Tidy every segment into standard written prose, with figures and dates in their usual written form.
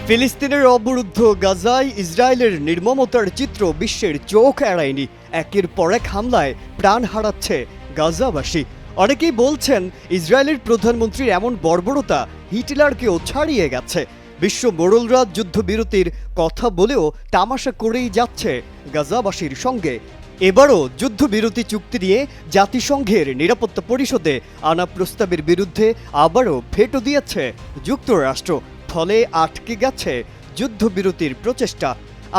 ফিলিস্তিনের অবরুদ্ধ গাজায় ইসরায়েলের নির্মমতার চিত্র বিশ্বের চোখ এড়ায়নি। একের পর এক হামলায় প্রাণ হারাচ্ছে গাজাবাসী। অনেকেই বলছেন ইসরায়েলের প্রধানমন্ত্রীর এমন বর্বরতা হিটলারকেও ছাড়িয়ে গেছে। বিশ্ব মোড়লরা যুদ্ধবিরতির কথা বলেও তামাশা করেই যাচ্ছে গাজাবাসীর সঙ্গে। এবারও যুদ্ধবিরতি চুক্তি নিয়ে জাতিসংঘের নিরাপত্তা পরিষদে আনা প্রস্তাবের বিরুদ্ধে আবারও ভেটো দিয়েছে যুক্তরাষ্ট্র। ফলে আটকে গেছে যুদ্ধবিরতির প্রচেষ্টা।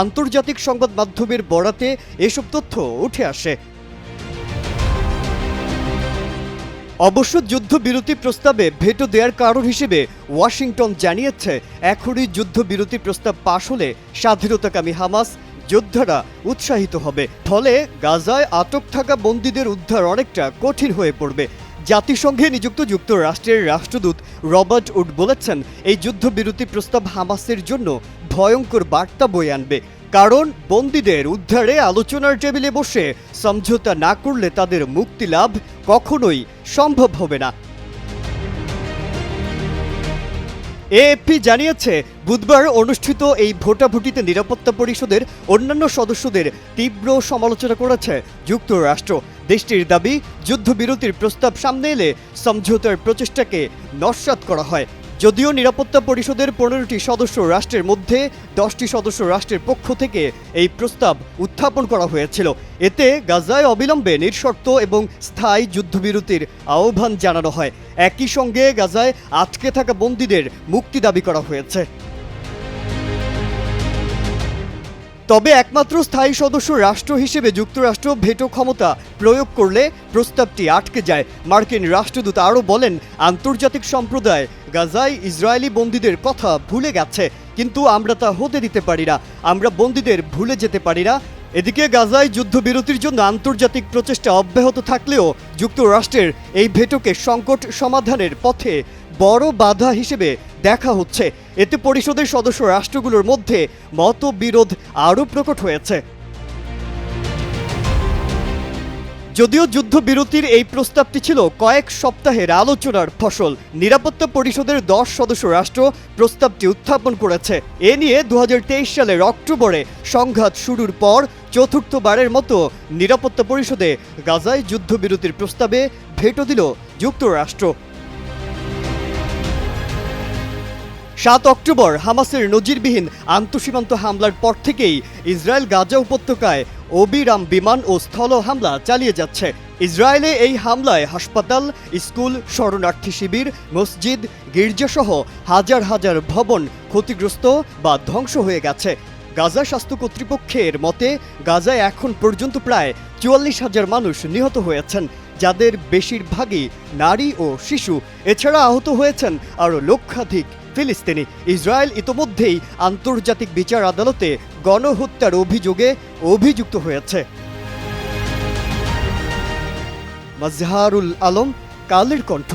আন্তর্জাতিক সংবাদ মাধ্যমের বরাতে এসব তথ্য উঠে আসে। অবশ্য যুদ্ধবিরতি প্রস্তাবে ভেটো দেওয়ার কারণ হিসেবে ওয়াশিংটন জানিয়েছে, এখনই যুদ্ধবিরতি প্রস্তাব পাশ হলে স্বাধীনতাকামী হামাস যোদ্ধারা উৎসাহিত হবে। ফলে গাজায় আটক থাকা বন্দীদের উদ্ধার অনেকটা কঠিন হয়ে পড়বে। জাতিসংঘে নিযুক্ত যুক্তরাষ্ট্রের রাষ্ট্রদূত রবার্ট উড বলেছেন, এই যুদ্ধবিরতি প্রস্তাব হামাসের জন্য ভয়ঙ্কর বার্তা বয়ে আনবে। কারণ বন্দীদের উদ্ধারে আলোচনার টেবিলে বসে সমঝোতা না করলে তাদের মুক্তি লাভ কখনোই সম্ভব হবে না। এএফপি জানিয়েছে, বুধবার অনুষ্ঠিত এই ভোটাভুটিতে নিরাপত্তা পরিষদের অন্যান্য সদস্যদের তীব্র সমালোচনা করেছে যুক্তরাষ্ট্র। দেশটির দাবি, যুদ্ধবিরতির প্রস্তাব সামনে এলে সমঝোতার প্রচেষ্টাকে নস্যাৎ করা হয়। যদিও নিরাপত্তা পরিষদের 15টি সদস্য রাষ্ট্রের মধ্যে 10টি সদস্য রাষ্ট্রের পক্ষ থেকে এই প্রস্তাব উত্থাপন করা হয়েছিল। এতে গাজায় অবিলম্বে নিঃশর্ত এবং স্থায়ী যুদ্ধবিরতির আহ্বান জানানো হয়। একই সঙ্গে গাজায় আটকে থাকা বন্দীদের মুক্তি দাবি করা হয়েছে। তবে একমাত্র স্থায়ী সদস্য রাষ্ট্র হিসেবে যুক্তরাষ্ট্র ভেটো ক্ষমতা প্রয়োগ করলে প্রস্তাবটি আটকে যায়। মার্কিন রাষ্ট্রদূত আরও বলেন, আন্তর্জাতিক সম্প্রদায় গাজায় ইসরায়েলি বন্দীদের কথা ভুলে গেছে, কিন্তু আমরা তা হতে দিতে পারি না। আমরা বন্দীদের ভুলে যেতে পারি না। এদিকে গাজায় যুদ্ধবিরতির জন্য আন্তর্জাতিক প্রচেষ্টা অব্যাহত থাকলেও যুক্তরাষ্ট্রের এই ভেটোকে সংকট সমাধানের পথে বড় বাধা হিসেবে দেখা হচ্ছে। এতে পরিষদের সদস্য রাষ্ট্রগুলোর মধ্যে মতবিরোধ আরও প্রকট হয়েছে। যদিও যুদ্ধবিরতির এই প্রস্তাবটি ছিল কয়েক সপ্তাহের আলোচনার ফসল, নিরাপত্তা পরিষদের 10 সদস্য রাষ্ট্র প্রস্তাবটি উত্থাপন করেছে। এ নিয়ে 2023 সালের অক্টোবরে সংঘাত শুরুর পর চতুর্থবারের মতো নিরাপত্তা পরিষদে গাজায় যুদ্ধবিরতির প্রস্তাবে ভেটো দিল যুক্তরাষ্ট্র। 7 অক্টোবর হামাসের নজিরবিহীন আন্তঃসীমান্ত হামলার পর থেকেই ইসরায়েল গাজা উপত্যকায় অবিরাম বিমান ও স্থল হামলা চালিয়ে যাচ্ছে। ইসরায়েলে এই হামলায় হাসপাতাল, স্কুল, শরণার্থী শিবির, মসজিদ, গির্জাসহ হাজার হাজার ভবন ক্ষতিগ্রস্ত বা ধ্বংস হয়ে গেছে। গাজা স্বাস্থ্য কর্তৃপক্ষের মতে গাজায় এখন পর্যন্ত প্রায় 44,000 মানুষ নিহত হয়েছেন, যাদের বেশিরভাগই নারী ও শিশু। এছাড়া আহত হয়েছেন আরও লক্ষাধিক ফিলিস্তিনি। ইসরায়েল ইতোমধ্যেই আন্তর্জাতিক বিচার আদালতে গণহত্যার অভিযোগে অভিযুক্ত হয়েছে। মাজহারুল আলম, কালের কণ্ঠ।